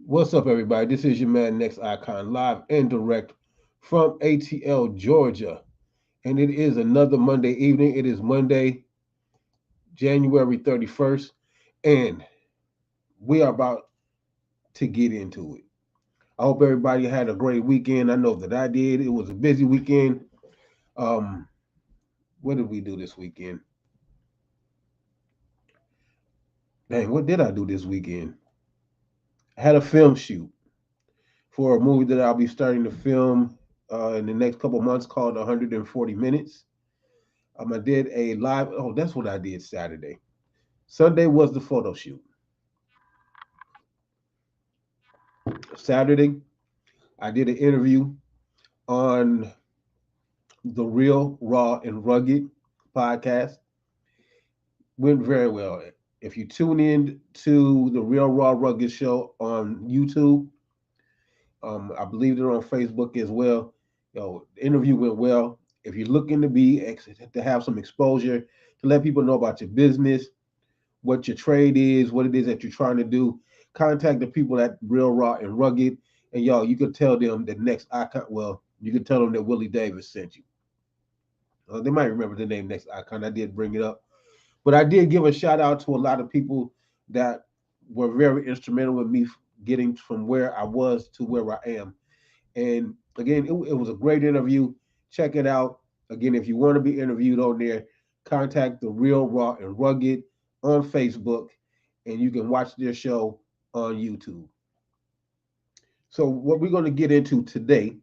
What's up, everybody? This is your man, Next Icon, live and direct from ATL, Georgia. And it is another Monday evening. It is Monday, January 31st, and we are about to get into it. I hope everybody had a great weekend. I know that I did. It was a busy weekend. Um, what did we do this weekend? Dang, what did I do this weekend? I had a film shoot for a movie that I'll be starting to film in the next couple months called 140 Minutes. I did a live. Oh, that's what I did Saturday. Sunday was the photo shoot. Saturday, I did an interview on the Real, Raw, and Rugged podcast. Went very well. If you tune in to the Real, Raw, Rugged show on YouTube, I believe they're on Facebook as well. The interview went well. If you're looking to have some exposure, to let people know about your business, what your trade is, what it is that you're trying to do, contact the people at Real Raw and Rugged, and you could tell them the next icon. Well, you could tell them that Willie Davis sent you. They might remember the name Next Icon. I did bring it up, but I did give a shout out to a lot of people that were very instrumental with me getting from where I was to where I am. And again, it was a great interview. Check it out. Again, if you want to be interviewed on there, contact the Real Raw and Rugged on Facebook, and you can watch their show on YouTube. So, what we're going to get into today,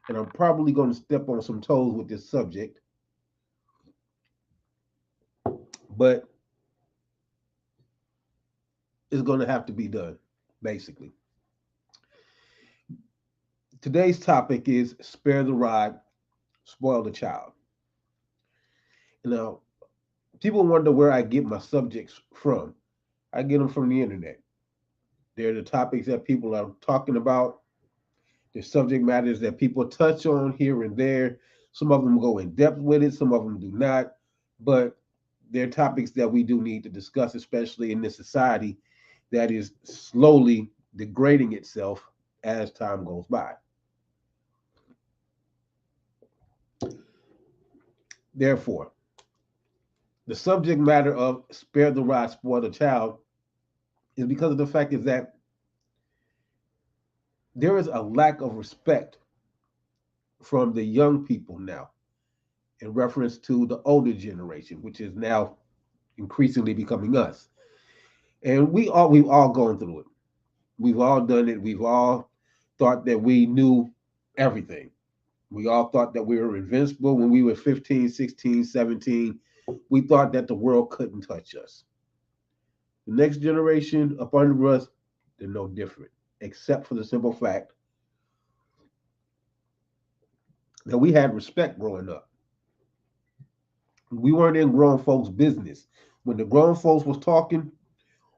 and I'm probably going to step on some toes with this subject, but it's going to have to be done, basically. Today's topic is spare the rod, spoil the child. Now, people wonder where I get my subjects from. I get them from the internet. They're the topics that people are talking about. The subject matters that people touch on here and there. Some of them go in depth with it, some of them do not. But they're topics that we do need to discuss, especially in this society that is slowly degrading itself as time goes by. Therefore, the subject matter of spare the rod, spoil the child is because of the fact is that there is a lack of respect from the young people now in reference to the older generation, which is now increasingly becoming us. And we've all gone through it. We've all done it. We've all thought that we knew everything. We all thought that we were invincible when we were 15, 16, 17. We thought that the world couldn't touch us. The next generation up under us, they're no different, except for the simple fact that we had respect growing up. We weren't in grown folks' business. When the grown folks was talking,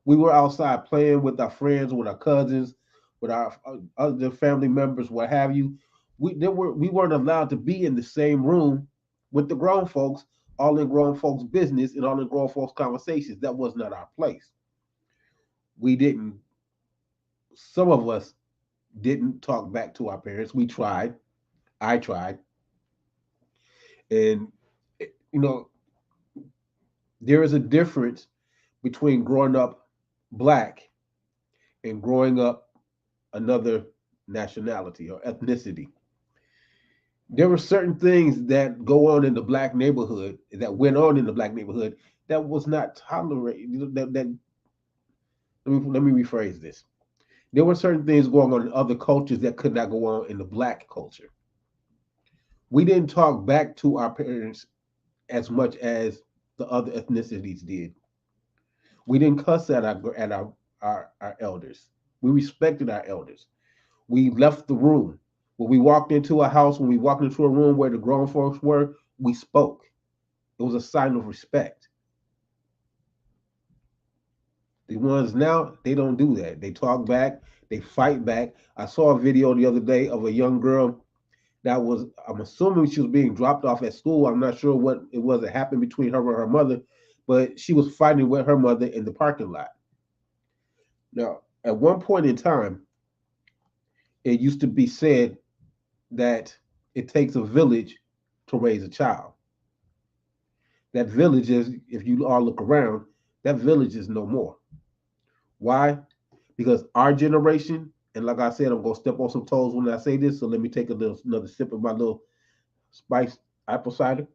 we were outside playing with our friends, with our cousins, with our other family members, what have you. We weren't allowed to be in the same room with the grown folks, all in grown folks' business and all in grown folks' conversations. That was not our place. We didn't. Some of us didn't talk back to our parents. We tried. I tried, and you know there is a difference between growing up black and growing up another nationality or ethnicity. There were certain things that go on in the black neighborhood that went on in the black neighborhood that was not tolerated. Let me rephrase this. There were certain things going on in other cultures that could not go on in the black culture. We didn't talk back to our parents as much as the other ethnicities did. We didn't cuss at our elders. We respected our elders. We left the room. When we walked into a house, when we walked into a room where the grown folks were, we spoke. It was a sign of respect. The ones now, they don't do that. They talk back, they fight back. I saw a video the other day of a young girl that was, I'm assuming she was being dropped off at school. I'm not sure what it was that happened between her and her mother, but she was fighting with her mother in the parking lot. Now, At one point in time, it used to be said that it takes a village to raise a child. That village is, if you all look around, that village is no more. Why? Because our generation, and like I said, I'm gonna step on some toes when I say this, so let me take another sip of my little spiced apple cider.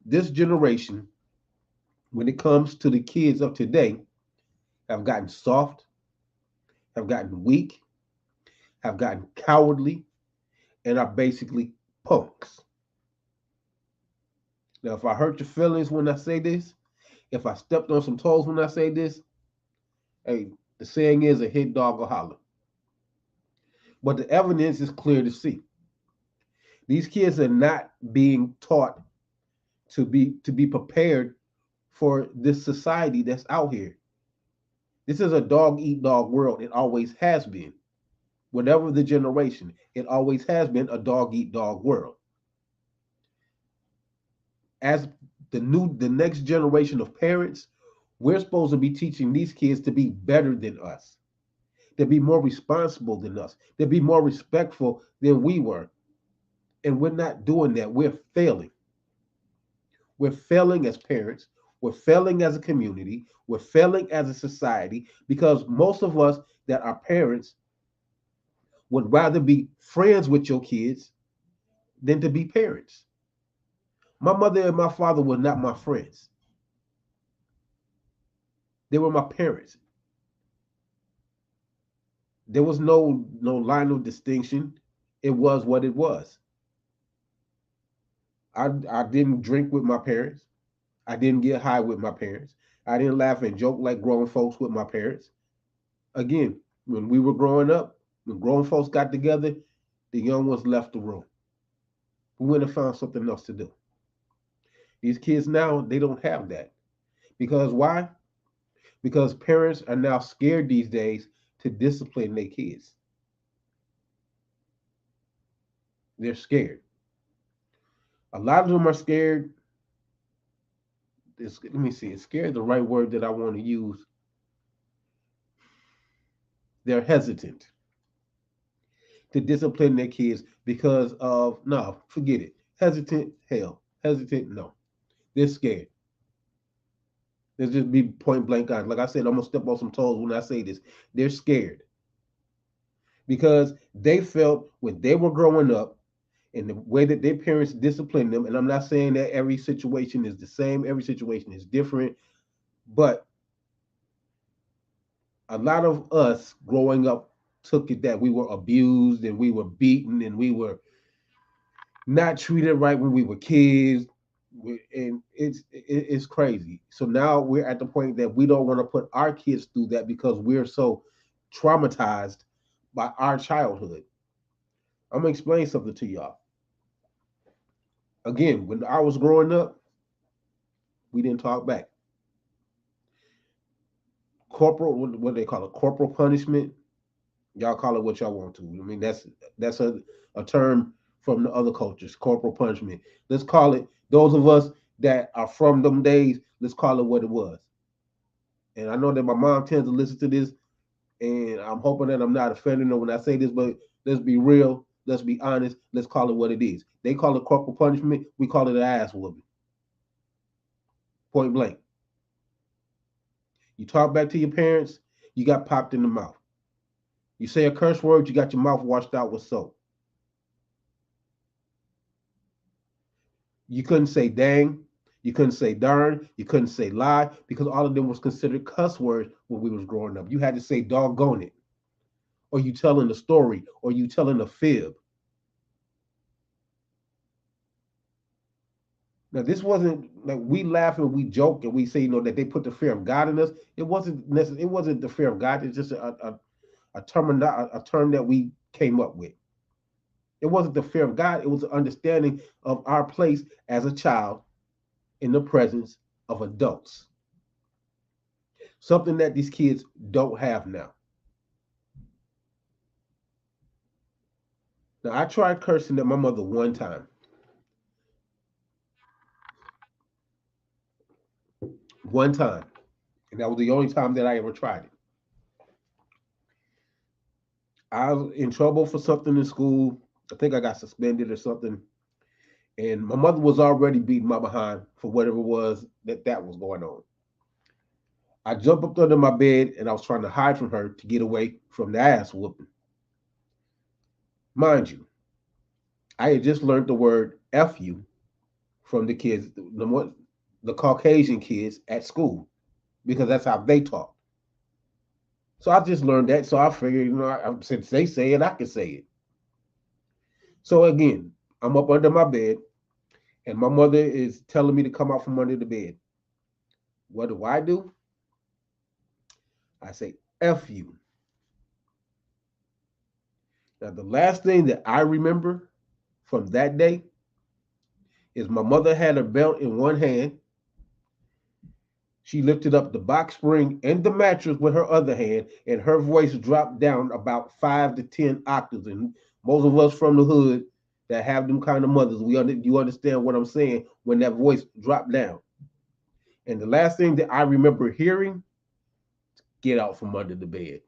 This generation, when it comes to the kids of today, have gotten soft, have gotten weak, have gotten cowardly, and are basically punks. Now, if I hurt your feelings when I say this, if I stepped on some toes when I say this, hey, the saying is a hit dog will holler. But the evidence is clear to see. These kids are not being taught to be prepared for this society that's out here. This is a dog eat dog world. It always has been. Whatever the generation, it always has been a dog eat dog world. As the next generation of parents, we're supposed to be teaching these kids to be better than us, to be more responsible than us, to be more respectful than we were. And we're not doing that. We're failing. We're failing as parents. We're failing as a community. We're failing as a society because most of us that are parents would rather be friends with your kids than to be parents. My mother and my father were not my friends. They were my parents. There was no line of distinction. It was what it was. I didn't drink with my parents. I didn't get high with my parents. I didn't laugh and joke like grown folks with my parents. Again, when we were growing up, when grown folks got together, the young ones left the room. We went and found something else to do. These kids now, they don't have that. Because why? Because parents are now scared these days to discipline their kids. They're scared. A lot of them are scared. Let me see, is scared the right word that I want to use? They're hesitant to discipline their kids because of, no, forget it. Hesitant, hell. Hesitant, no. They're scared. Let's just be point blank honest. Like I said, I'm gonna step on some toes when I say this. They're scared because they felt when they were growing up and the way that their parents disciplined them. And I'm not saying that every situation is the same, every situation is different, but a lot of us growing up took it that we were abused and we were beaten and we were not treated right when we were kids. And it's crazy. So now we're at the point that we don't want to put our kids through that because we're so traumatized by our childhood. I'm gonna explain something to y'all. Again, when I was growing up, we didn't talk back. Corporal, what do they call it? Corporal punishment. Y'all call it what y'all want to. I mean, that's a term from the other cultures. Corporal punishment. Let's call it. Those of us that are from them days, let's call it what it was. And I know that my mom tends to listen to this, and I'm hoping that I'm not offending her when I say this, but let's be real, let's be honest, let's call it what it is. They call it corporal punishment, we call it an ass whooping. Point blank. You talk back to your parents, you got popped in the mouth. You say a curse word, you got your mouth washed out with soap. You couldn't say dang, you couldn't say darn, you couldn't say lie, because all of them was considered cuss words when we was growing up. You had to say doggone it, or you telling a story, or you telling a fib. Now, this wasn't like we laugh and we joke and we say, that they put the fear of God in us. It wasn't necessarily. It wasn't the fear of God. It's just a term that we came up with. It wasn't the fear of God. It was the understanding of our place as a child in the presence of adults. Something that these kids don't have now. Now, I tried cursing at my mother one time. one time, and that was the only time that I ever tried it. I was in trouble for something in school. I think I got suspended or something, and my mother was already beating my behind for whatever it was that was going on. I jumped up under my bed and I was trying to hide from her to get away from the ass whooping. Mind you, I had just learned the word "f you" from the kids, the Caucasian kids at school, because that's how they talk. So I just learned that. So I figured, since they say it, I can say it. So again, I'm up under my bed, and my mother is telling me to come out from under the bed. What do? I say, "F you." Now, the last thing that I remember from that day is my mother had her belt in one hand. She lifted up the box spring and the mattress with her other hand, and her voice dropped down about 5 to 10 octaves. And most of us from the hood that have them kind of mothers, you understand what I'm saying when that voice dropped down. And the last thing that I remember hearing, "Get out from under the bed."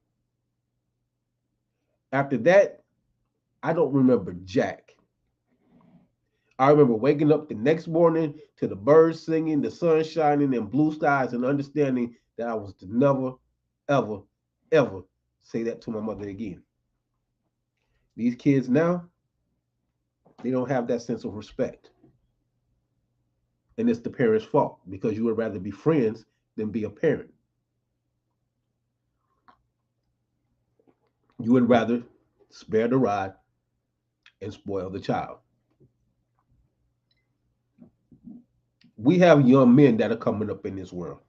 After that, I don't remember jack. I remember waking up the next morning to the birds singing, the sun shining, and blue skies, and understanding that I was to never, ever, ever say that to my mother again. These kids now, they don't have that sense of respect. And it's the parents' fault because you would rather be friends than be a parent. You would rather spare the rod and spoil the child. We have young men that are coming up in this world.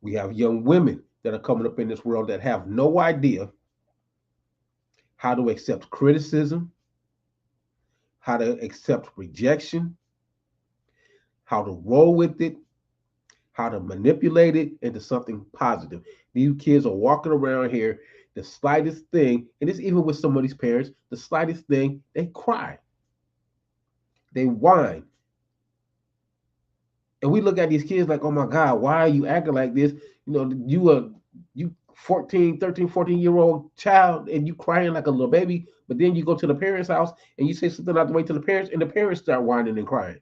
We have young women that are coming up in this world that have no idea how to accept criticism, how to accept rejection, how to roll with it, how to manipulate it into something positive. These kids are walking around here, the slightest thing, and it's even with some of these parents, the slightest thing, they cry, they whine. And we look at these kids like, oh my God, why are you acting like this? You 14, 13, 14-year-old child and you crying like a little baby, but then you go to the parents' house and you say something out the way to the parents, and the parents start whining and crying.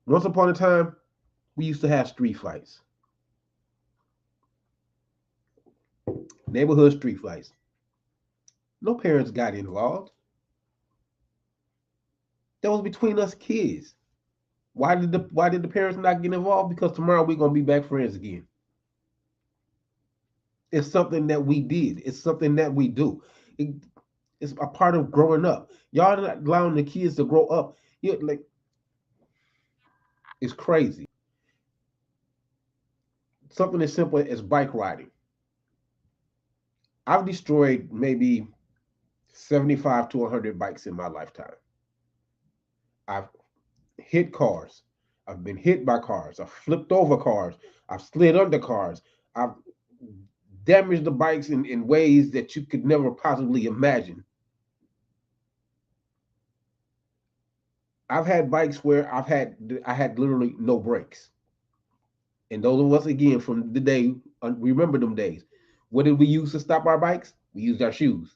Once upon a time, we used to have street fights, neighborhood street fights. No parents got involved. That was between us kids. Why did the parents not get involved? Because tomorrow we're gonna be back friends again. It's something that we did. It's something that we do. It, it's a part of growing up. Y'all not allowing the kids to grow up. Like, it's crazy. Something as simple as bike riding. I've destroyed maybe 75 to 100 bikes in my lifetime. I've hit cars. I've been hit by cars. I've flipped over cars. I've slid under cars. I've damaged the bikes in ways that you could never possibly imagine. I've had bikes where I had literally no brakes. And those of us again from the day, remember them days. What did we use to stop our bikes? We used our shoes.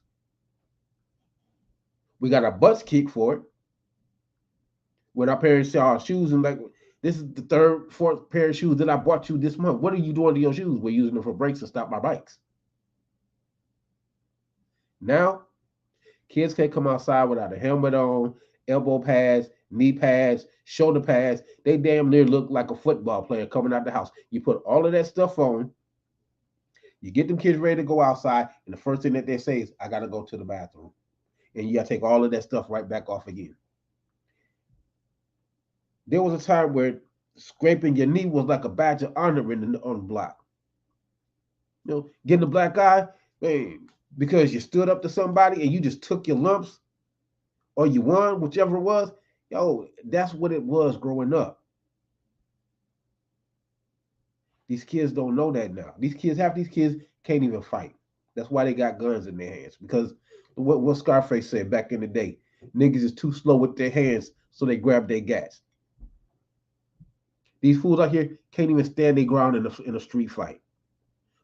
We got our butts kicked for it. When our parents saw our shoes and like, this is the third, fourth pair of shoes that I bought you this month. What are you doing to your shoes? We're using them for brakes to stop our bikes. Now, kids can't come outside without a helmet on, elbow pads, knee pads, shoulder pads. They damn near look like a football player coming out the house. You put all of that stuff on, you get them kids ready to go outside, and the first thing that they say is, "I got to go to the bathroom." And you got to take all of that stuff right back off again. There was a time where scraping your knee was like a badge of honor on the block. Getting a black eye, man, because you stood up to somebody and you just took your lumps or you won, whichever it was. That's what it was growing up. These kids don't know that now. Half these kids can't even fight. That's why they got guns in their hands. Because what Scarface said back in the day, Niggas is too slow with their hands, so they grab their gas. These fools out here can't even stand their ground in a street fight.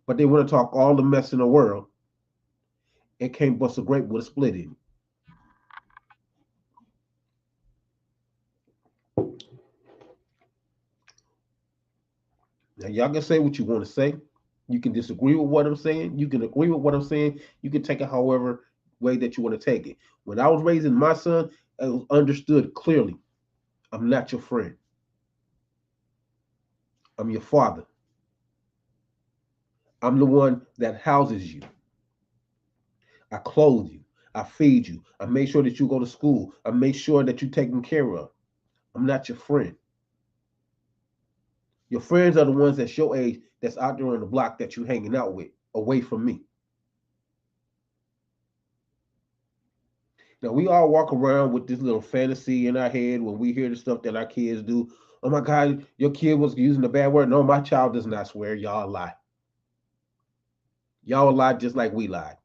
But they want to talk all the mess in the world and can't bust a grape with a split in. Now y'all can say what you want to say. You can disagree with what I'm saying. You can agree with what I'm saying. You can take it however way that you want to take it. When I was raising my son, it was understood clearly. I'm not your friend. I'm your father. I'm the one that houses you. I clothe you. I feed you. I make sure that you go to school. I make sure that you're taken care of. I'm not your friend. Your friends are the ones that's your age that's out there on the block that you're hanging out with, away from me. Now we all walk around with this little fantasy in our head when we hear the stuff that our kids do. Oh my God, your kid was using a bad word. No, my child does not swear. Y'all lie. Y'all lie just like we lied.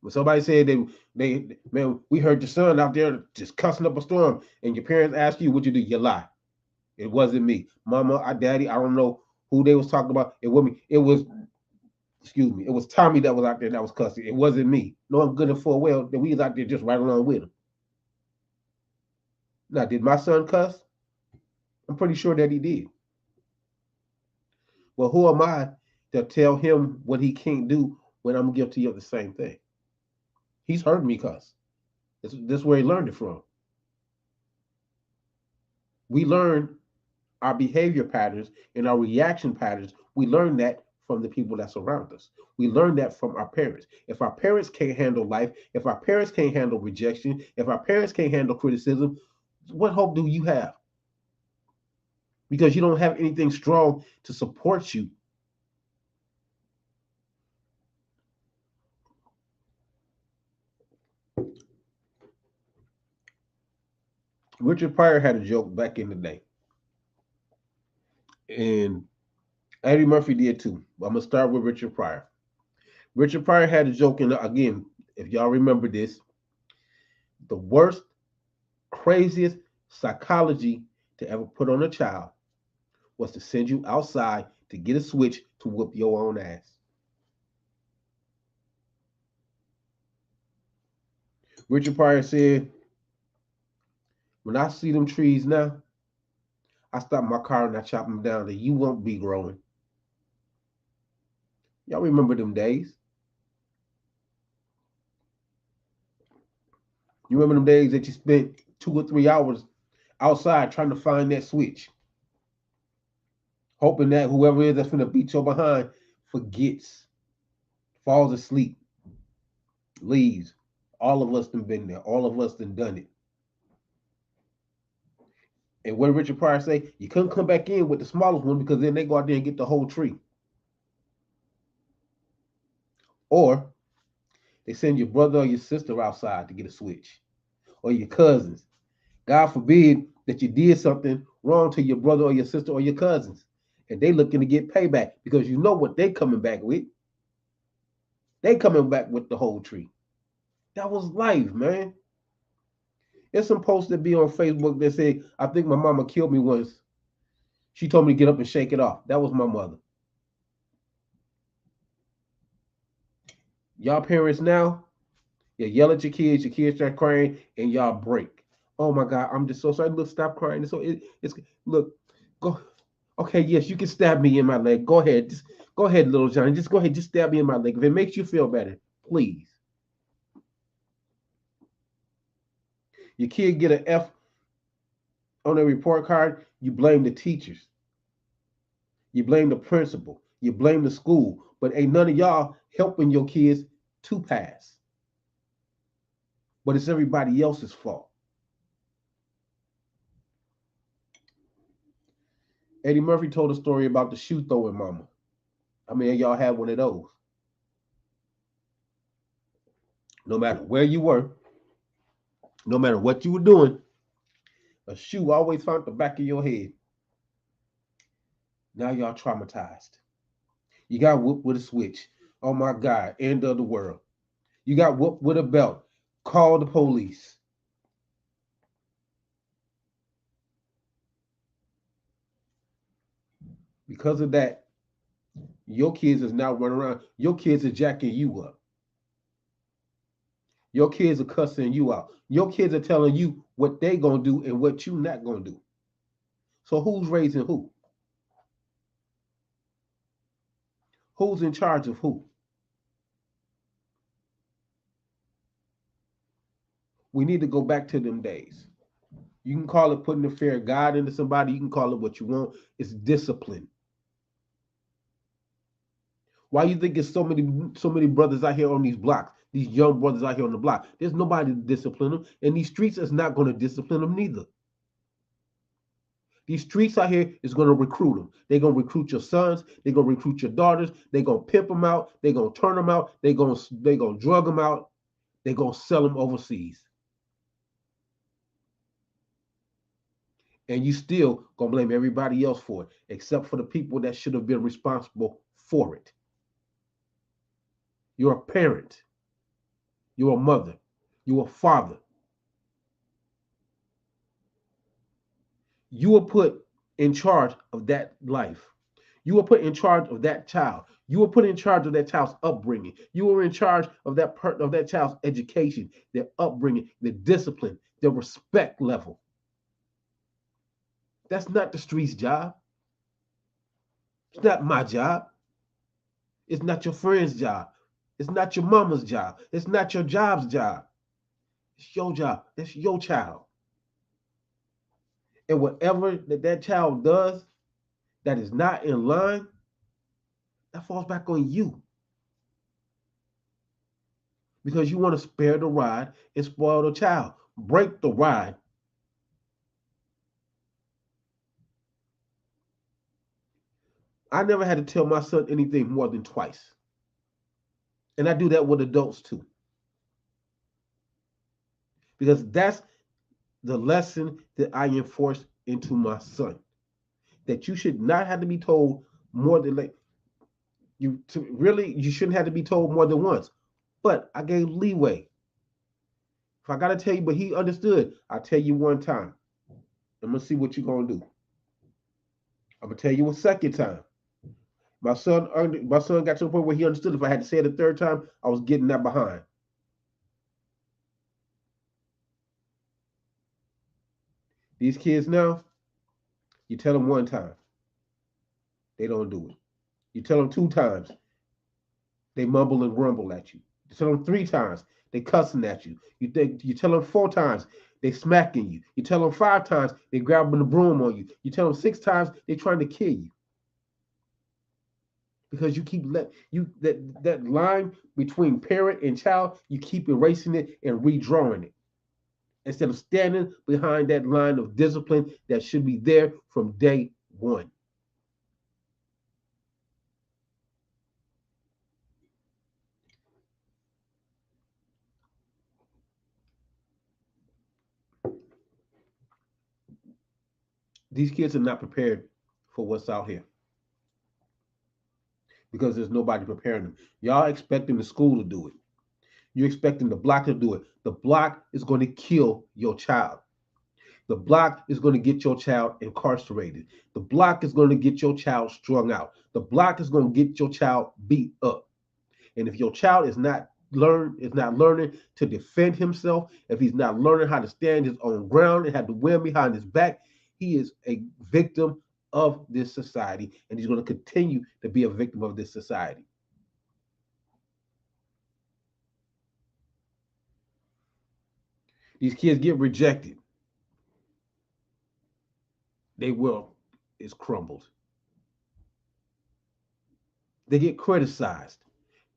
When somebody said they man, we heard your son out there just cussing up a storm, and your parents ask you what you do, you lie. It wasn't me. Mama, daddy, I don't know who they was talking about. It wasn't me. It was, excuse me, it was Tommy that was out there that was cussing. It wasn't me. No, I'm good and full well that we was out there just right along with him. Now, did my son cuss? I'm pretty sure that he did. Well, who am I to tell him what he can't do when I'm guilty of the same thing? He's heard me cuss. This is where he learned it from. We learn our behavior patterns and our reaction patterns. We learn that from the people that surround us. We learn that from our parents. If our parents can't handle life, if our parents can't handle rejection, if our parents can't handle criticism, what hope do you have? Because you don't have anything strong to support you. Richard Pryor had a joke back in the day, and Eddie Murphy did too. I'm gonna start with Richard Pryor. Richard Pryor had a joke, and again, if y'all remember this, the worst, craziest psychology to ever put on a child was to send you outside to get a switch to whoop your own ass. Richard Pryor said, "When I see them trees now, I stop my car and I chop them down, that you won't be growing." Y'all remember them days? You remember them days that you spent 2 or 3 hours outside trying to find that switch, hoping that whoever it is that's gonna beat you behind forgets, falls asleep, leaves. All of us done been there. All of us done it. And what did Richard Pryor say? You couldn't come back in with the smallest one because then they go out there and get the whole tree. Or they send your brother or your sister outside to get a switch, or your cousins. God forbid that you did something wrong to your brother or your sister or your cousins, and they looking to get payback because you know what they coming back with. They coming back with the whole tree. That was life, man. There's some posts that be on Facebook that say, "I think my mama killed me once. She told me to get up and shake it off." That was my mother. Y'all parents now, you yell at your kids start crying, and y'all break. Oh my God, I'm just so sorry. Look, stop crying. It's look, go. Okay, yes, you can stab me in my leg. Go ahead, just go ahead, little Johnny. Just go ahead, just stab me in my leg. If it makes you feel better, please. Your kid get an F on their report card, you blame the teachers, you blame the principal, you blame the school, but ain't none of y'all helping your kids to pass. But it's everybody else's fault. Eddie Murphy told a story about the shoe throwing mama. I mean, y'all had one of those. No matter where you were, no matter what you were doing, a shoe always found the back of your head. Now y'all traumatized. You got whooped with a switch. Oh my God, end of the world. You got whooped with a belt. Call the police. Because of that, your kids is now running around. Your kids are jacking you up. Your kids are cussing you out. Your kids are telling you what they gonna do and what you not gonna do. So who's raising who? Who's in charge of who? We need to go back to them days. You can call it putting the fear of God into somebody. You can call it what you want. It's discipline. Why you think there's so many brothers out here on these blocks? These young brothers out here on the block. There's nobody to discipline them, and these streets is not going to discipline them neither. These streets out here is going to recruit them. They're going to recruit your sons. They're going to recruit your daughters. They're going to pimp them out. They're going to turn them out. They're going to drug them out. They're going to sell them overseas. And you still going to blame everybody else for it, except for the people that should have been responsible for it. You're a parent. You're a mother. You're a father. You were put in charge of that life. You were put in charge of that child. You were put in charge of that child's upbringing. You were in charge of that child's education, their upbringing, their discipline, their respect level. That's not the street's job. It's not my job. It's not your friend's job. It's not your mama's job. It's not your job's job. It's your job. That's your child. And whatever that child does that is not in line, that falls back on you. Because you want to spare the ride and spoil the child. Break the ride. I never had to tell my son anything more than twice. And I do that with adults too. Because that's the lesson that I enforce into my son. That you should not have to be told more than like you shouldn't have to be told more than once. But I gave leeway. If I gotta tell you, but he understood, I tell you one time. I'm gonna see what you're gonna do. I'm gonna tell you a second time. My son got to the point where he understood if I had to say it a third time, I was getting that behind. These kids now, you tell them one time, they don't do it. You tell them two times, they mumble and grumble at you. You tell them three times, they cussing at you. You tell them four times, they smacking you. You tell them five times, they grabbing the broom on you. You tell them six times, they trying to kill you. Because you keep that line between parent and child, you keep erasing it and redrawing it instead of standing behind that line of discipline that should be there from day one. These kids are not prepared for what's out here because there's nobody preparing them. Y'all expecting the school to do it. You're expecting the block to do it. The block is going to kill your child. The block is going to get your child incarcerated. The block is going to get your child strung out. The block is going to get your child beat up. And if your child is not learning to defend himself, if he's not learning how to stand his own ground and have the wind behind his back, he is a victim of this society, and he's going to continue to be a victim of this society. These kids get rejected. Their world is crumbled. They get criticized.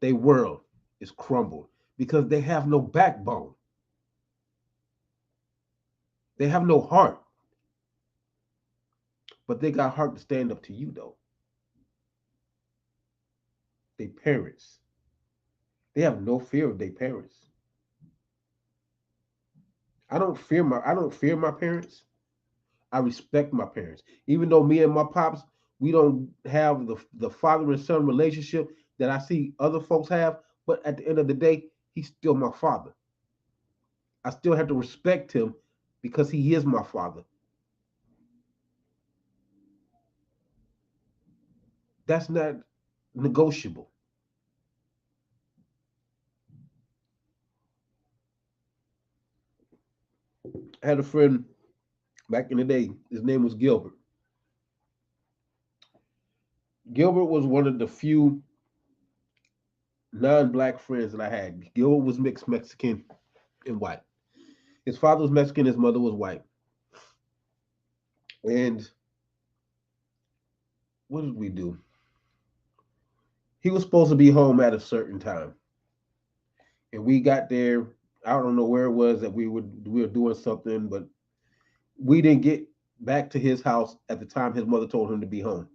Their world is crumbled because they have no backbone. They have no heart. But they got heart to stand up to you, though. They parents. They have no fear of their parents. I don't fear my parents. I respect my parents. Even though me and my pops, we don't have the father and son relationship that I see other folks have, but at the end of the day, he's still my father. I still have to respect him because he is my father. That's not negotiable. I had a friend back in the day. His name was Gilbert. Gilbert was one of the few non-black friends that I had. Gilbert was mixed Mexican and white. His father was Mexican, his mother was white. And what did we do? He was supposed to be home at a certain time, and we got there. I don't know where it was that we were doing something, but we didn't get back to his house at the time his mother told him to be home.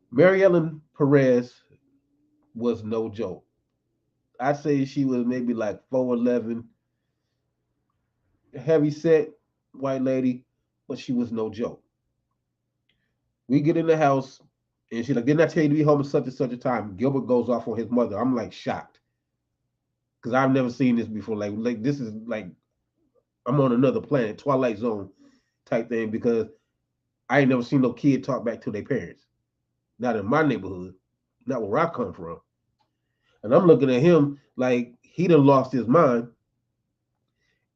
Mary Ellen Perez was no joke. I'd say she was maybe like 4'11", heavy set white lady, but she was no joke. We get in the house, and she's like, "Didn't I tell you to be home at such and such a time?" Gilbert goes off on his mother. I'm like shocked because I've never seen this before. Like this is like I'm on another planet, Twilight Zone type thing, because I ain't never seen no kid talk back to their parents. Not in my neighborhood, not where I come from. And I'm looking at him like he done lost his mind.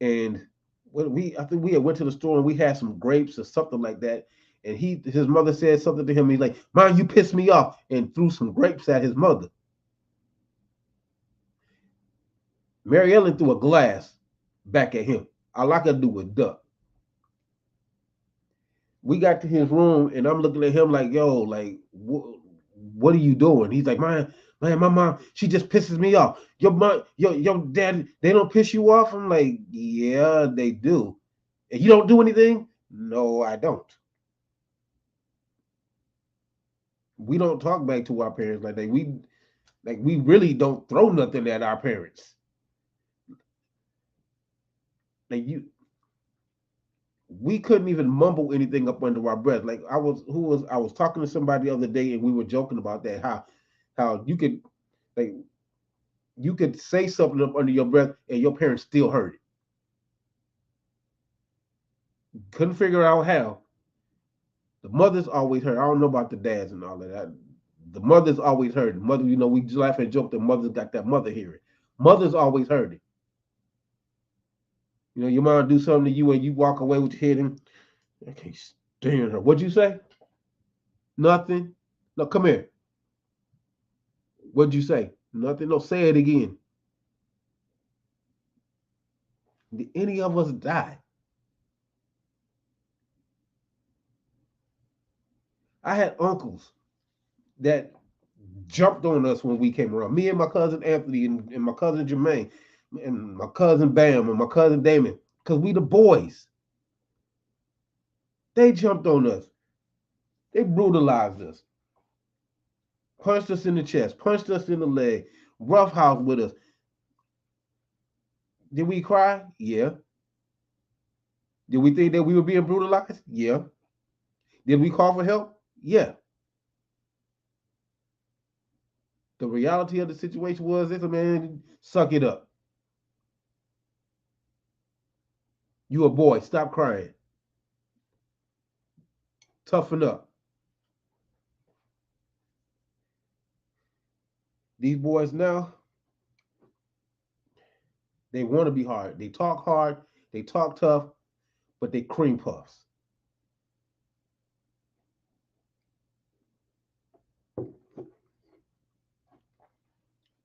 And when I think we had went to the store and we had some grapes or something like that. And his mother said something to him. He's like, "Mom, you pissed me off," and threw some grapes at his mother. Mary Ellen threw a glass back at him. All I could do was duck. We got to his room and I'm looking at him like, "Yo, like, what are you doing?" He's like, man, my mom, she just pisses me off. Your mom, your dad, they don't piss you off?" I'm like, "Yeah, they do." "And you don't do anything?" "No, I don't." We don't talk back to our parents like that. We really don't throw nothing at our parents. Like we couldn't even mumble anything up under our breath. Like I was talking to somebody the other day and we were joking about that, how you could, like, you could say something up under your breath and your parents still heard it. Couldn't figure out how. The mothers always heard. I don't know about the dads and all of that. The mothers always heard. The mother, we just laugh and joke. The mothers got that mother hearing. Mothers always heard it. Your mom do something to you and you walk away with your head and I can't stand her. What'd you say? Nothing. No, come here. What'd you say? Nothing. No, say it again. Did any of us die? I had uncles that jumped on us when we came around. Me and my cousin Anthony and my cousin Jermaine and my cousin Bam and my cousin Damon, because we the boys. They jumped on us. They brutalized us, punched us in the chest, punched us in the leg, roughhouse with us. Did we cry? Yeah. Did we think that we were being brutalized? Yeah. Did we call for help? Yeah. The reality of the situation was this: man, suck it up. You a boy. Stop crying. Toughen up. These boys now, they want to be hard. They talk hard. They talk tough, but they cream puffs.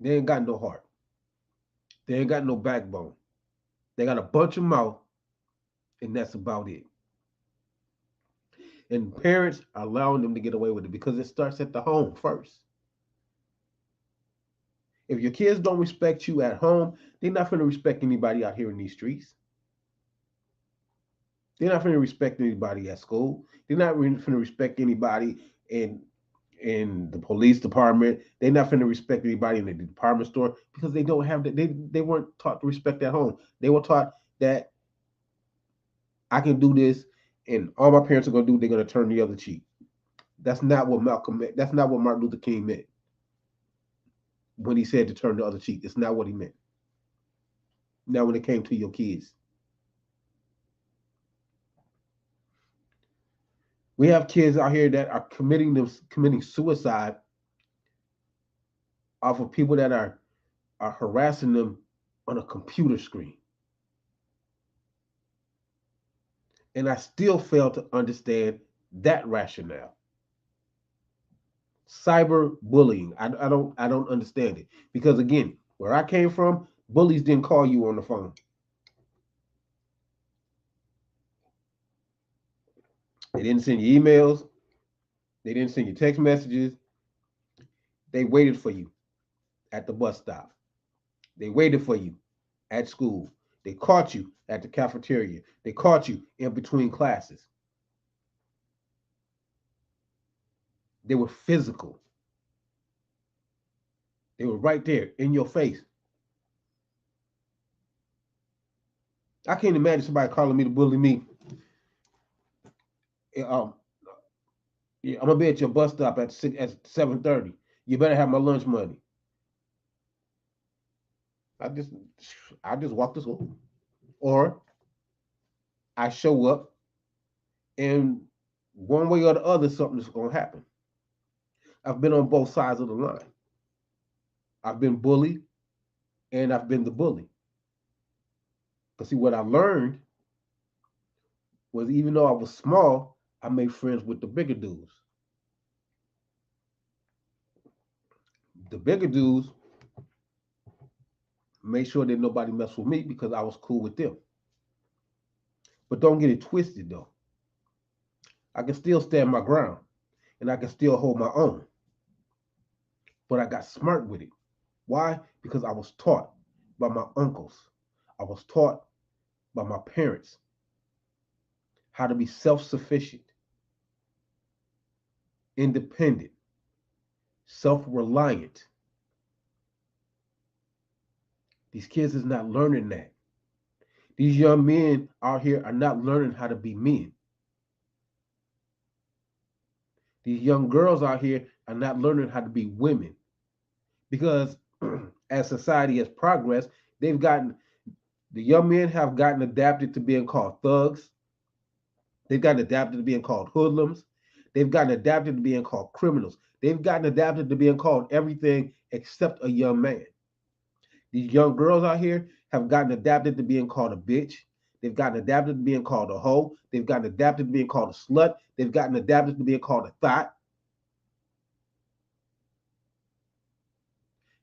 They ain't got no heart. They ain't got no backbone. They got a bunch of mouth, and that's about it. And parents are allowing them to get away with it because it starts at the home first. If your kids don't respect you at home, they're not going to respect anybody out here in these streets. They're not going to respect anybody at school. They're not going to respect anybody in the police department. They're not going to respect anybody in the department store because they don't have that. They weren't taught to respect at home. They were taught that I can do this, and all my parents are going to do. They're going to turn the other cheek. That's not what Malcolm meant. That's not what Martin Luther King meant when he said to turn the other cheek. It's not what he meant. Now, when it came to your kids, we have kids out here that are committing suicide off of people that are harassing them on a computer screen. And I still fail to understand that rationale. Cyber bullying. I don't understand it. Because again, where I came from, bullies didn't call you on the phone. They didn't send you emails. They didn't send you text messages. They waited for you at the bus stop. They waited for you at school. They caught you at the cafeteria. They caught you in between classes. They were physical. They were right there in your face. I can't imagine somebody calling me to bully me. Um, yeah, I'm gonna be at your bus stop at 7:30. You better have my lunch money. I just I just walk to school, or I show up, and one way or the other, something's gonna happen. I've been on both sides of the line. I've been bullied, and I've been the bully. Cause see, what I learned was even though I was small, I made friends with the bigger dudes. The bigger dudes made sure that nobody messed with me because I was cool with them. But don't get it twisted though. I can still stand my ground and I can still hold my own. But I got smart with it. Why? Because I was taught by my uncles. I was taught by my parents how to be self-sufficient, independent, self-reliant. These kids is not learning that. These young men out here are not learning how to be men. These young girls out here are not learning how to be women because as society has progressed, they've gotten the young men have gotten adapted to being called thugs. They've gotten adapted to being called hoodlums. They've gotten adapted to being called criminals. They've gotten adapted to being called everything except a young man. These young girls out here have gotten adapted to being called a bitch. They've gotten adapted to being called a hoe. They've gotten adapted to being called a slut. They've gotten adapted to being called a thought.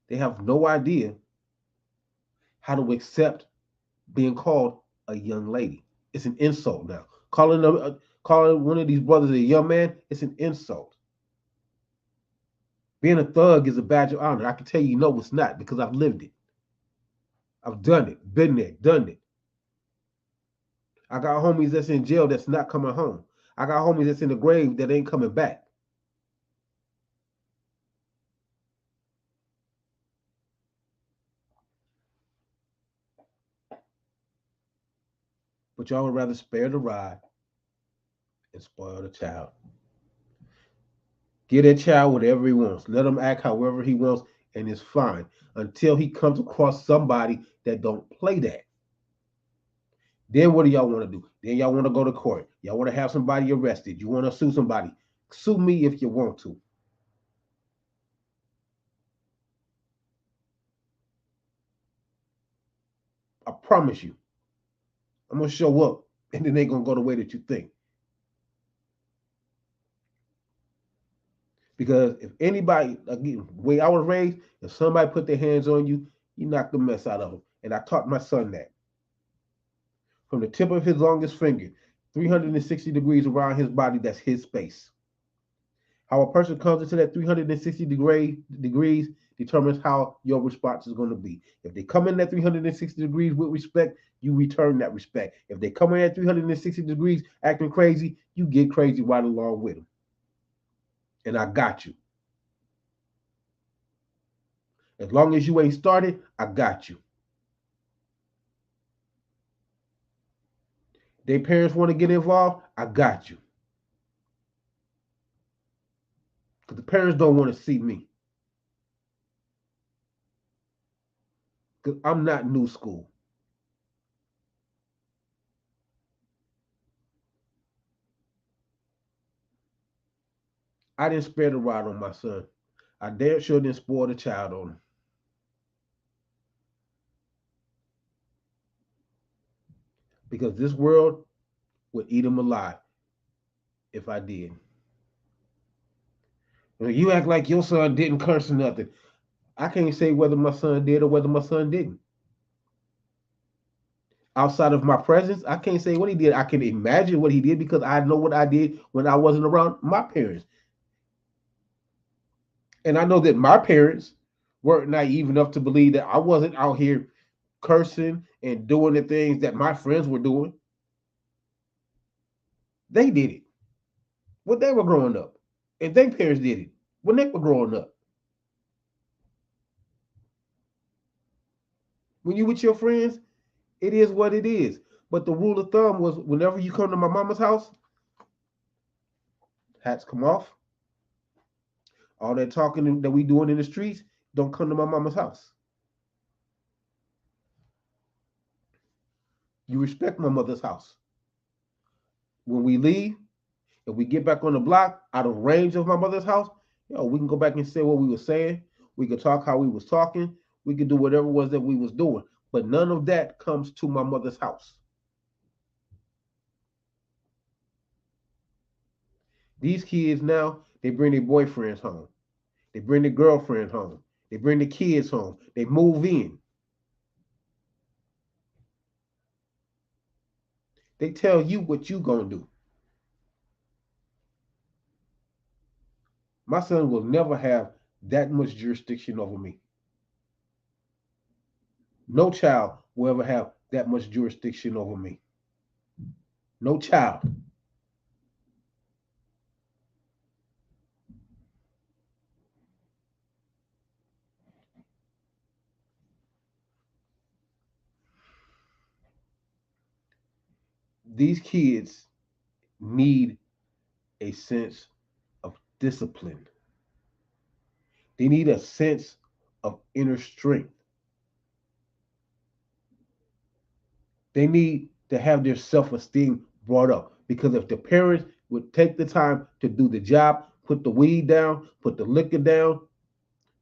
They have no idea how to accept being called a young lady. It's an insult now. Calling one of these brothers a young man, it's an insult. Being a thug is a badge of honor. I can tell you, no, it's not because I've lived it. I've done it, been there, done it. I got homies that's in jail that's not coming home. I got homies that's in the grave that ain't coming back. But y'all would rather spare the ride and spoil the child. Give that child whatever he wants. Let him act however he wants, and it's fine until he comes across somebody that don't play that. Then what do y'all want to do? Then y'all want to go to court. Y'all want to have somebody arrested. You want to sue somebody. Sue me if you want to. I promise you. I'm gonna show up, and then they gonna go the way that you think. Because if anybody, again, the way I was raised, if somebody put their hands on you, you knock the mess out of them. And I taught my son that from the tip of his longest finger, 360 degrees around his body, that's his space. How a person comes into that 360 degrees determines how your response is going to be. If they come in that 360 degrees with respect, you return that respect. If they come in at 360 degrees acting crazy, you get crazy right along with them. And I got you. As long as you ain't started, I got you. Their parents want to get involved, I got you. Because the parents don't want to see me. Because I'm not new school. I didn't spare the rod on my son. I damn sure didn't spoil the child on him. Because this world would eat him alive if I did. You act like your son didn't curse or nothing. I can't say whether my son did or whether my son didn't. Outside of my presence, I can't say what he did. I can imagine what he did because I know what I did when I wasn't around my parents. And I know that my parents weren't naive enough to believe that I wasn't out here cursing and doing the things that my friends were doing. They did it when they were growing up. And their parents did it when they were growing up. When you with your friends, it is what it is. But the rule of thumb was whenever you come to my mama's house, hats come off. All that talking that we doing in the streets, don't come to my mama's house. You respect my mother's house. When we leave, if we get back on the block out of range of my mother's house, we can go back and say what we were saying. We could talk how we was talking. We could do whatever it was that we was doing. But none of that comes to my mother's house. These kids now, they bring their boyfriends home. They bring their girlfriend home. They bring the kids home. They move in. They tell you what you gonna do. My son will never have that much jurisdiction over me. No child will ever have that much jurisdiction over me. No child. These kids need a sense of discipline. They need a sense of inner strength. They need to have their self esteem brought up because if the parents would take the time to do the job, put the weed down, put the liquor down,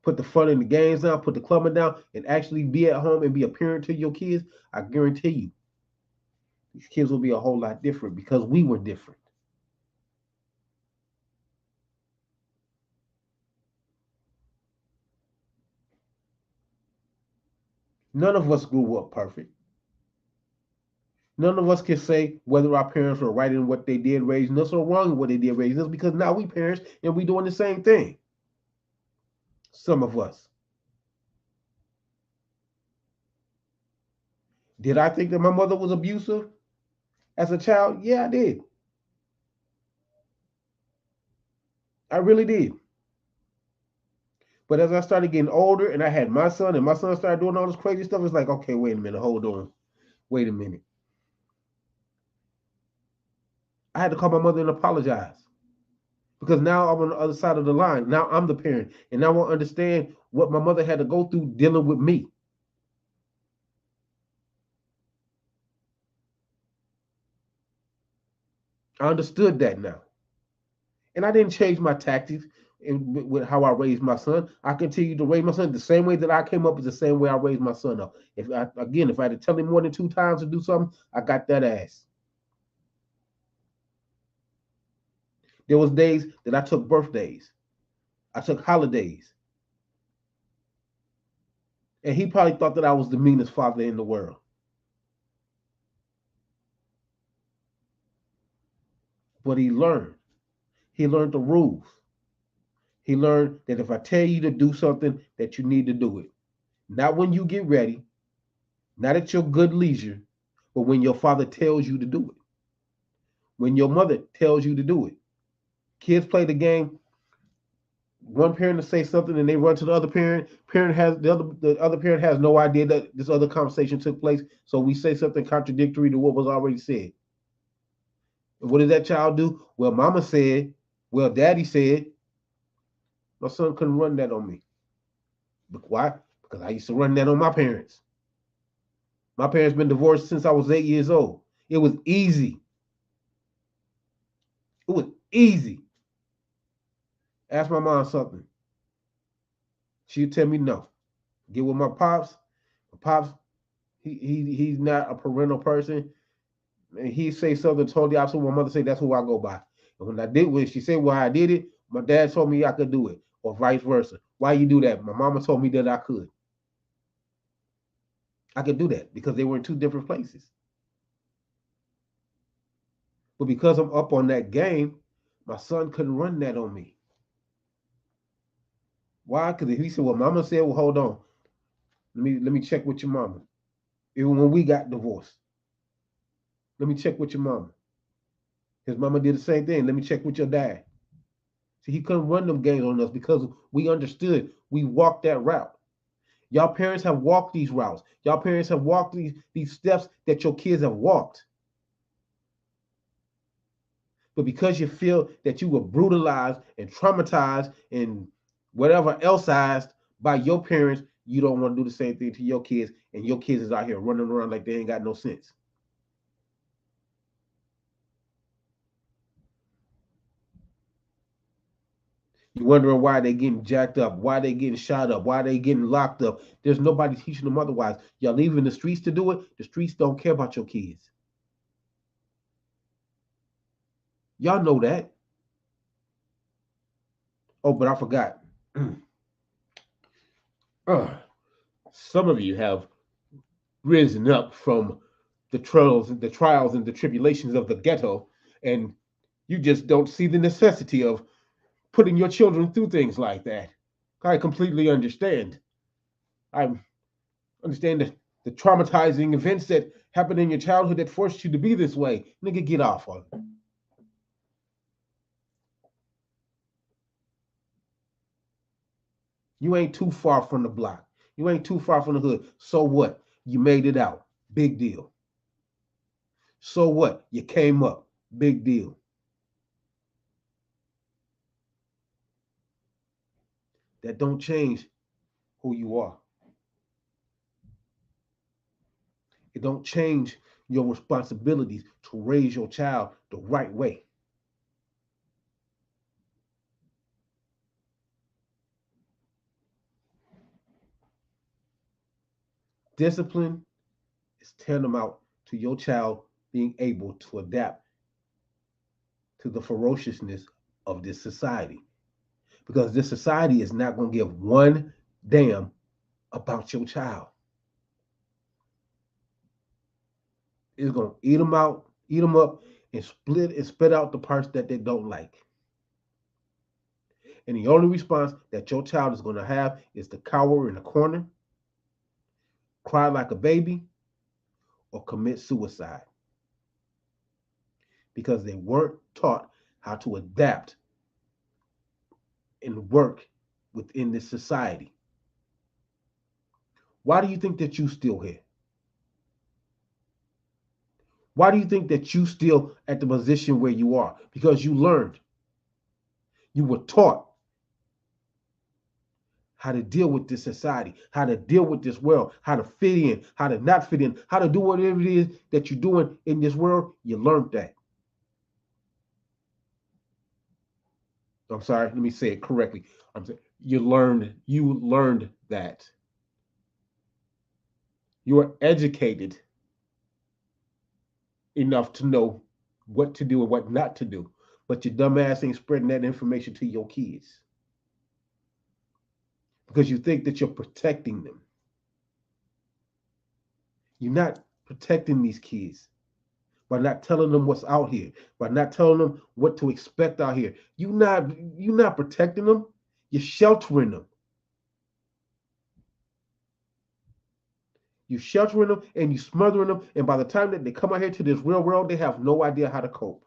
put the fun in the games down, put the clubbing down, and actually be at home and be a parent to your kids, I guarantee you, these kids will be a whole lot different because we were different. None of us grew up perfect. None of us can say whether our parents were right in what they did raising us or wrong in what they did raising us because now we parents and we doing the same thing. Some of us. Did I think that my mother was abusive as a child? Yeah, I did. I really did. But as I started getting older and I had my son and my son started doing all this crazy stuff, it's like, okay, wait a minute, hold on. Wait a minute. I had to call my mother and apologize because now I'm on the other side of the line. Now I'm the parent, and now I understand what my mother had to go through dealing with me. I understood that now, and I didn't change my tactics with how I raised my son. I continued to raise my son the same way that I came up is the same way I raised my son up. If I had to tell him more than 2 times to do something, I got that ass. There was days that I took birthdays, I took holidays, and he probably thought that I was the meanest father in the world. But he learned. He learned the rules. He learned that if I tell you to do something, that you need to do it. Not when you get ready, not at your good leisure, but when your father tells you to do it. When your mother tells you to do it. Kids play the game. One parent to say something and they run to the other parent. The other parent has no idea that this other conversation took place. So we say something contradictory to what was already said. And what did that child do? Well, mama said, well, daddy said. My son couldn't run that on me. But why? Because I used to run that on my parents. My parents been divorced since I was 8 years old. It was easy. It was easy. Ask my mom something. She'll tell me no. Get with my pops. My pops, he's not a parental person. And he say something totally opposite. My mother say that's who I go by. And when she said why I did it, my dad told me I could do it, or vice versa. Why you do that? My mama told me that I could. I could do that because they were in two different places. But because I'm up on that game, my son couldn't run that on me. Why? Because if he said, "Well, mama said, well, hold on, let me check with your mama." Even when we got divorced, let me check with your mama. His mama did the same thing. Let me check with your dad. See, he couldn't run them games on us because we understood we walked that route. Y'all parents have walked these routes. Y'all parents have walked these steps that your kids have walked. But because you feel that you were brutalized and traumatized and whatever elseized by your parents, you don't want to do the same thing to your kids, and your kids is out here running around like they ain't got no sense. You're wondering why they getting jacked up, why they getting shot up, why they getting locked up. There's nobody teaching them otherwise. Y'all leaving the streets to do it. The streets don't care about your kids. Y'all know that. Oh, but I forgot. Some of you have risen up from the trials and the tribulations of the ghetto, and you just don't see the necessity of putting your children through things like that. I completely understand. I understand the traumatizing events that happened in your childhood that forced you to be this way. Nigga, get off of it. You ain't too far from the block. You ain't too far from the hood. So what? You made it out. Big deal. So what? You came up. Big deal. That don't change who you are. It don't change your responsibilities to raise your child the right way. Discipline is tantamount to your child being able to adapt to the ferociousness of this society. Because this society is not going to give one damn about your child. It's going to eat them out, eat them up, and split and spit out the parts that they don't like. And the only response that your child is going to have is to cower in a corner, cry like a baby, or commit suicide because they weren't taught how to adapt and work within this society. Why do you think that you still here? Why do you think that you still at the position where you are? Because you learned. You were taught how to deal with this society, how to deal with this world, how to fit in, how to not fit in, how to do whatever it is that you're doing in this world. You learned that. I'm sorry, let me say it correctly. I'm saying you learned that. You are educated enough to know what to do and what not to do. But your dumb ass ain't spreading that information to your kids because you think that you're protecting them. You're not protecting these kids by not telling them what's out here, by not telling them what to expect out here. You're not protecting them. You're sheltering them. You're sheltering them and you smothering them. And by the time that they come out here to this real world, they have no idea how to cope.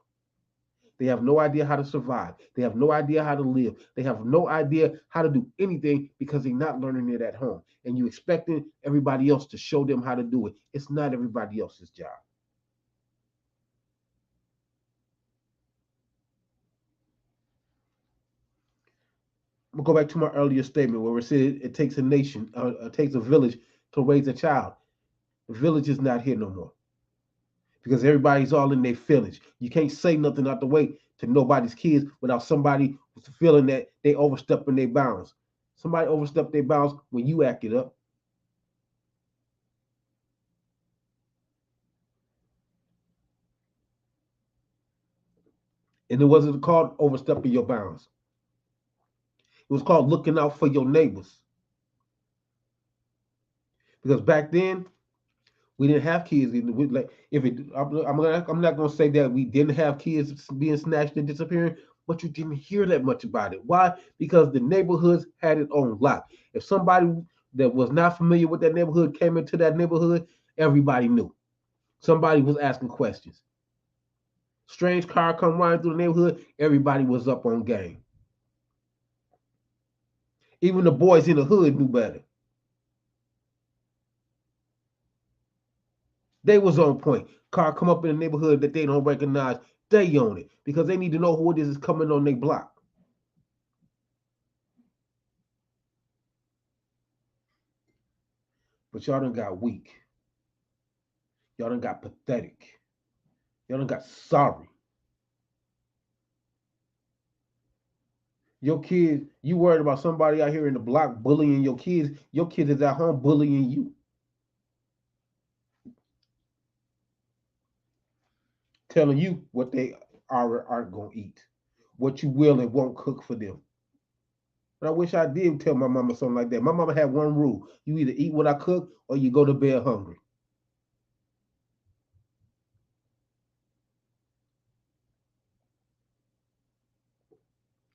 They have no idea how to survive. They have no idea how to live. They have no idea how to do anything because they're not learning it at home. And you expecting everybody else to show them how to do it. It's not everybody else's job. I'm gonna go back to my earlier statement where it said it takes a nation, it takes a village to raise a child. The village is not here no more because everybody's all in their feelings. You can't say nothing out the way to nobody's kids without somebody It's the feeling that they overstepping their bounds. Somebody overstepped their bounds when you acted up. And it wasn't called overstepping your bounds. It was called looking out for your neighbors. Because back then, we didn't have kids. Like if it, I'm not gonna say that we didn't have kids being snatched and disappearing, but you didn't hear that much about it. Why? Because the neighborhoods had it on lock. If somebody that was not familiar with that neighborhood came into that neighborhood, everybody knew. Somebody was asking questions. Strange car come riding through the neighborhood, everybody was up on game. Even the boys in the hood knew better. They was on point. Car come up in the neighborhood that they don't recognize, they own it because they need to know who it is coming on their block. But y'all done got weak. Y'all done got pathetic. Y'all done got sorry. Your kids, you worried about somebody out here in the block bullying your kids. Your kids is at home bullying you, telling you what they aren't gonna eat, what you will and won't cook for them. And I wish I did tell my mama something like that. My mama had one rule: you either eat what I cook or you go to bed hungry.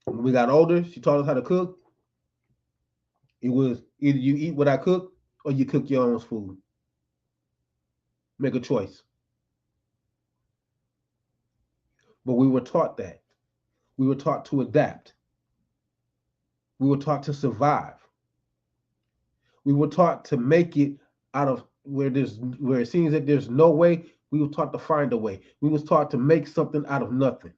When we got older, she taught us how to cook. It was either you eat what I cook or you cook your own food. Make a choice. But we were taught that. We were taught to adapt. We were taught to survive. We were taught to make it out of where it seems that there's no way. We were taught to find a way. We was taught to make something out of nothing.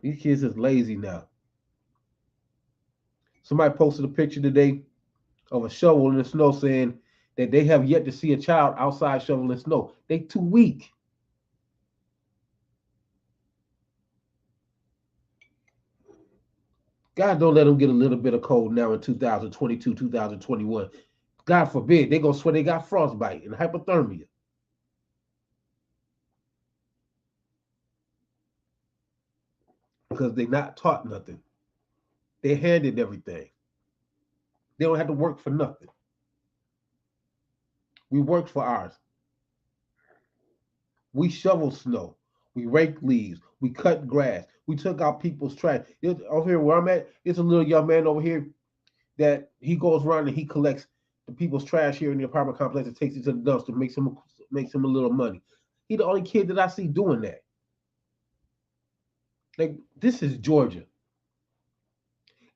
These kids is lazy now. Somebody posted a picture today of a shovel in the snow saying that they have yet to see a child outside shoveling snow. They too weak. God don't let them get a little bit of cold now in 2022, 2021. God forbid they gonna swear they got frostbite and hypothermia because they not taught nothing. They handed everything. They don't have to work for nothing. We worked for ours. We shovel snow. We rake leaves. We cut grass. We took out people's trash. Over here where I'm at, it's a little young man over here that he goes around and he collects the people's trash here in the apartment complex and takes it to the dumpster, makes him a little money. He the only kid that I see doing that. Like this is Georgia.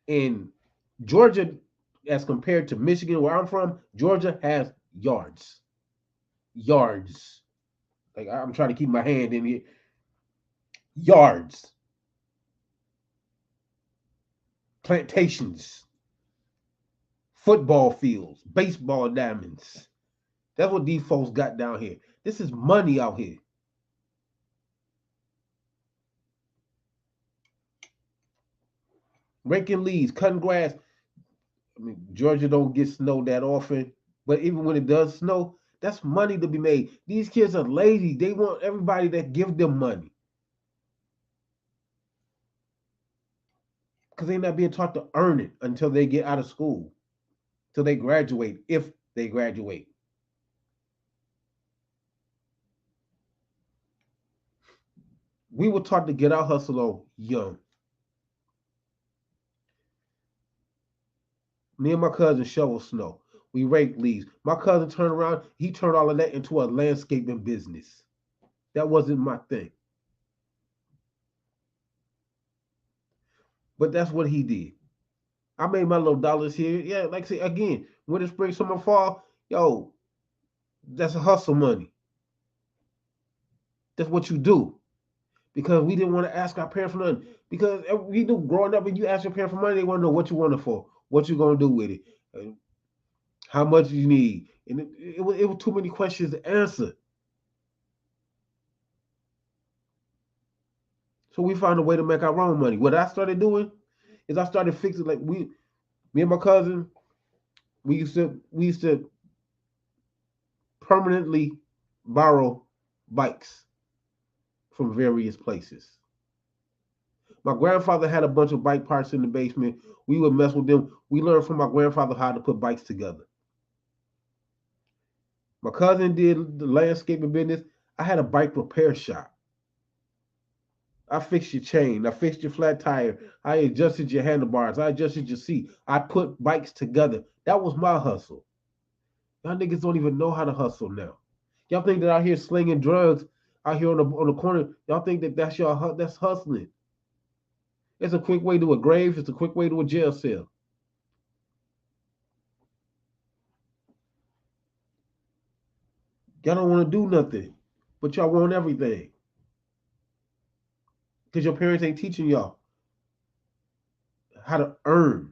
And Georgia, as compared to Michigan, where I'm from, Georgia has yards. Yards. Like I'm trying to keep my hand in here. Yards. Plantations. Football fields. Baseball diamonds. That's what these folks got down here. This is money out here. Raking leaves, cutting grass. I mean, Georgia don't get snow that often, but even when it does snow, that's money to be made. These kids are lazy. They want everybody that give them money because they're not being taught to earn it until they get out of school, till they graduate, if they graduate. We were taught to get our hustle on young. Me and my cousin shovel snow. We rake leaves. My cousin turned around, he turned all of that into a landscaping business. That wasn't my thing. But that's what he did. I made my little dollars here. Yeah, like I say again, winter, spring, summer, fall, yo, that's a hustle money. That's what you do. Because we didn't want to ask our parents for nothing. Because we knew growing up, when you ask your parents for money, they want to know what you want it for, what you gonna do with it, how much you need, and it was too many questions to answer. So we found a way to make our own money. What I started doing is I started fixing like me and my cousin, we used to permanently borrow bikes from various places. My grandfather had a bunch of bike parts in the basement. We would mess with them. We learned from my grandfather how to put bikes together. My cousin did the landscaping business. I had a bike repair shop. I fixed your chain. I fixed your flat tire. I adjusted your handlebars. I adjusted your seat. I put bikes together. That was my hustle. Y'all niggas don't even know how to hustle now. Y'all think that out here slinging drugs out here on the corner. Y'all think that that's hustling. It's a quick way to a grave. It's a quick way to a jail cell. Y'all don't want to do nothing, but y'all want everything because your parents ain't teaching y'all how to earn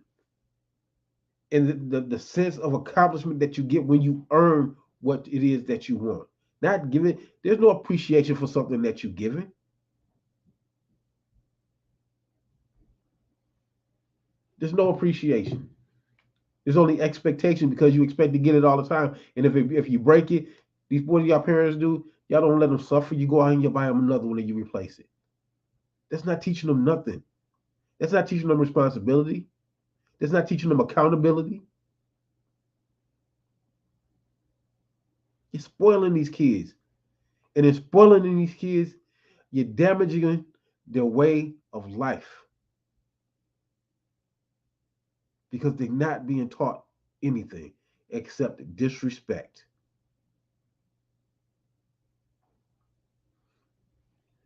and the sense of accomplishment that you get when you earn what it is that you want. Not giving. There's no appreciation for something that you're giving. There's no appreciation. There's only expectation because you expect to get it all the time. And if you break it, what do y'all parents do? Y'all don't let them suffer. You go out and you buy them another one and you replace it. That's not teaching them nothing. That's not teaching them responsibility. That's not teaching them accountability. You're spoiling these kids. And in spoiling these kids, you're damaging their way of life because they're not being taught anything except disrespect.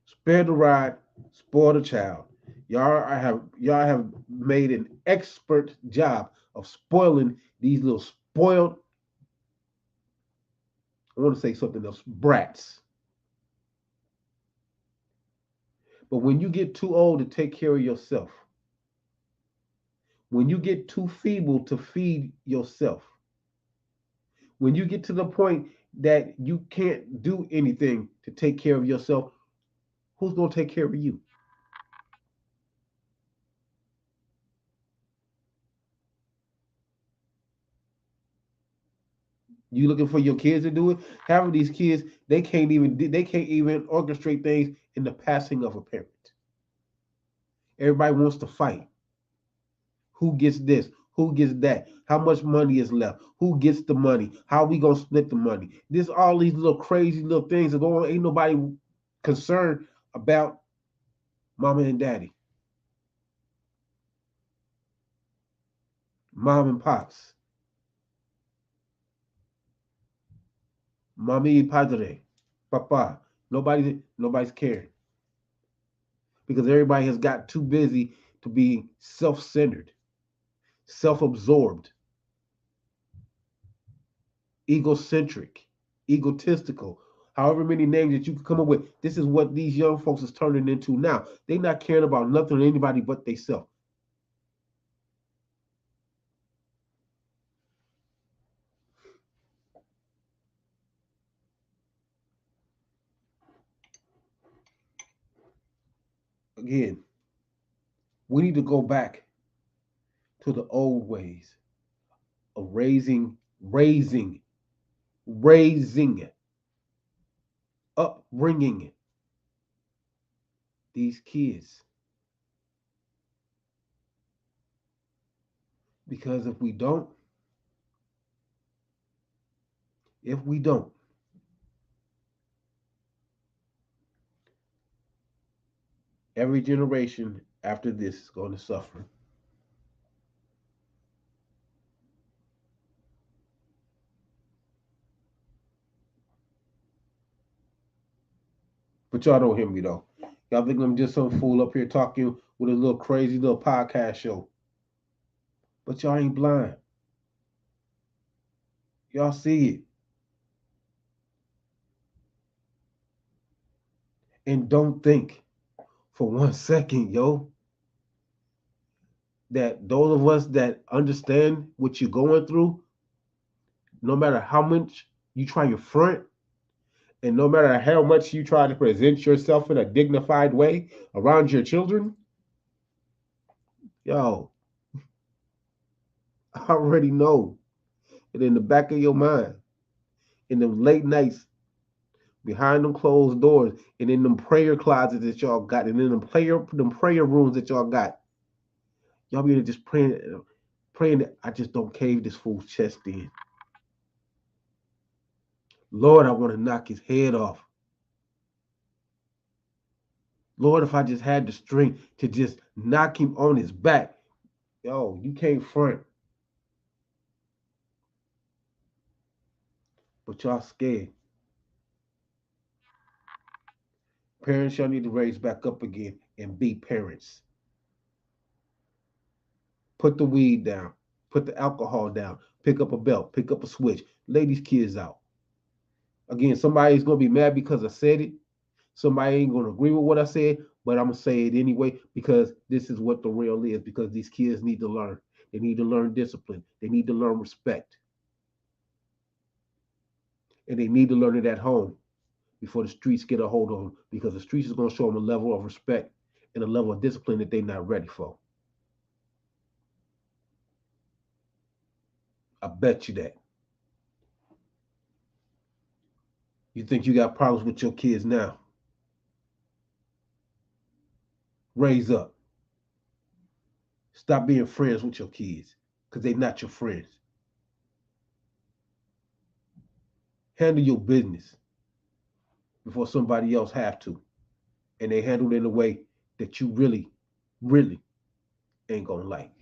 Spare the rod, spoil the child. Y'all have made an expert job of spoiling these little spoiled. I want to say something else, brats. But when you get too old to take care of yourself, when you get too feeble to feed yourself, when you get to the point that you can't do anything to take care of yourself, who's going to take care of you? You looking for your kids to do it? Half of these kids, they can't even orchestrate things in the passing of a parent. Everybody wants to fight. Who gets this? Who gets that? How much money is left? Who gets the money? How we gonna split the money? This all these little crazy little things that go on. Ain't nobody concerned about mama and daddy, mom and pops, mommy and padre, papa. Nobody's caring because everybody has got too busy to be self-centered, self-absorbed, egocentric, egotistical, however many names that you can come up with. This is what these young folks is turning into now. They not caring about nothing or anybody but themselves. Again, we need to go back to the old ways of raising, upbringing these kids. Because if we don't, every generation after this is going to suffer. But y'all don't hear me though. Y'all think I'm just some fool up here talking with a little crazy little podcast show. But y'all ain't blind. Y'all see it. And don't think for 1 second, yo, that those of us that understand what you're going through, no matter how much you try your front And no matter how much you try to present yourself in a dignified way around your children, yo, I already know that in the back of your mind, in the late nights, behind them closed doors, and in them prayer closets that y'all got, and in them prayer rooms that y'all got, y'all be just praying that I just don't cave this fool's chest in. Lord, I want to knock his head off. Lord, if I just had the strength to just knock him on his back. Yo, you can't front. But y'all scared. Parents, y'all need to raise back up again and be parents. Put the weed down. Put the alcohol down. Pick up a belt. Pick up a switch. Lay these kids out. Again, somebody's going to be mad because I said it. Somebody ain't going to agree with what I said, but I'm going to say it anyway because this is what the real is, because these kids need to learn. They need to learn discipline. They need to learn respect. And they need to learn it at home before the streets get a hold of them, because the streets is going to show them a level of respect and a level of discipline that they're not ready for. I bet you that. You think you got problems with your kids now? Raise up. Stop being friends with your kids because they're not your friends. Handle your business before somebody else have to. And they handle it in a way that you really, really ain't gonna like.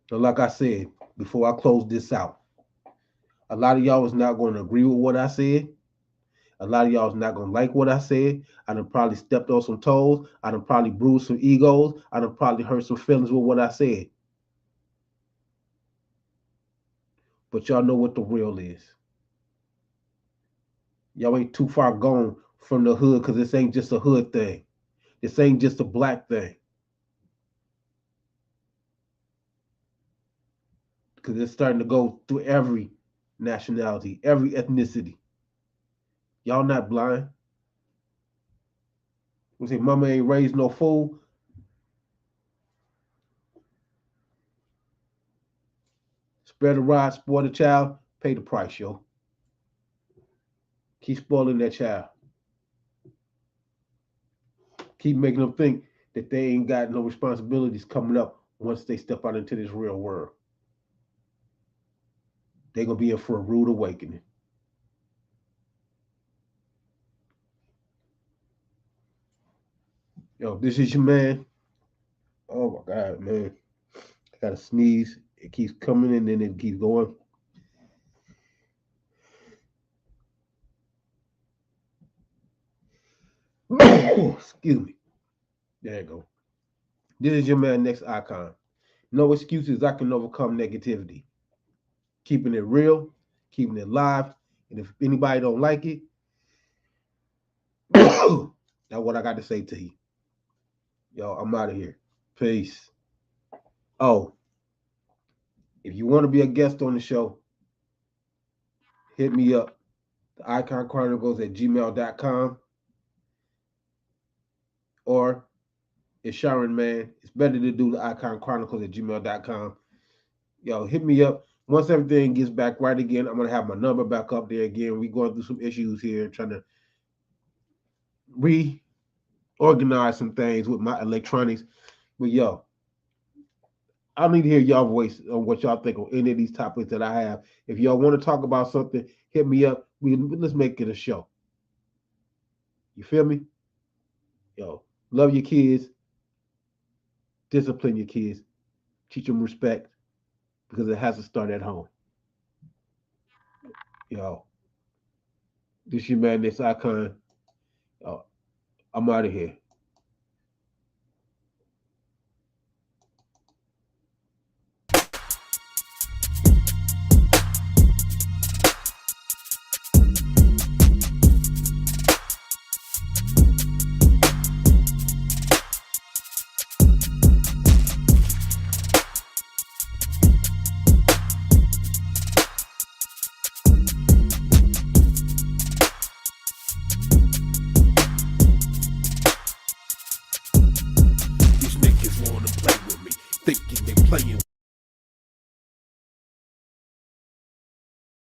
So like I said, before I close this out, a lot of y'all is not going to agree with what I said. A lot of y'all is not going to like what I said. I done probably stepped on some toes. I done probably bruised some egos. I done probably hurt some feelings with what I said. But y'all know what the real is. Y'all ain't too far gone from the hood, because this ain't just a hood thing. This ain't just a black thing. Because it's starting to go through every nationality, every ethnicity. Y'all not blind. We say mama ain't raised no fool. Spare the rod, spoil the child, pay the price, yo. Keep spoiling that child. Keep making them think that they ain't got no responsibilities coming up once they step out into this real world. They're going to be in for a rude awakening. Yo, this is your man. Oh my God, man. I got to sneeze. It keeps coming and then it keeps going. Excuse me. There you go. This is your man, Next Icon. No excuses. I can overcome negativity. Keeping it real, keeping it live. And if anybody don't like it, that's what I got to say to you. Yo, I'm out of here. Peace. Oh, if you want to be a guest on the show, hit me up. The ICON Chronicles at gmail.com. Or it's Sharon, man. It's better to do the ICON Chronicles at gmail.com. Yo, hit me up. Once everything gets back right again, I'm going to have my number back up there again. We're going through some issues here, trying to reorganize some things with my electronics. But yo, I need to hear y'all voice on what y'all think on any of these topics that I have. If y'all want to talk about something, hit me up. Let's make it a show. You feel me? Yo, love your kids. Discipline your kids. Teach them respect, because it has to start at home. Yo, this your man, This Icon. I'm out of here. thinking they playing.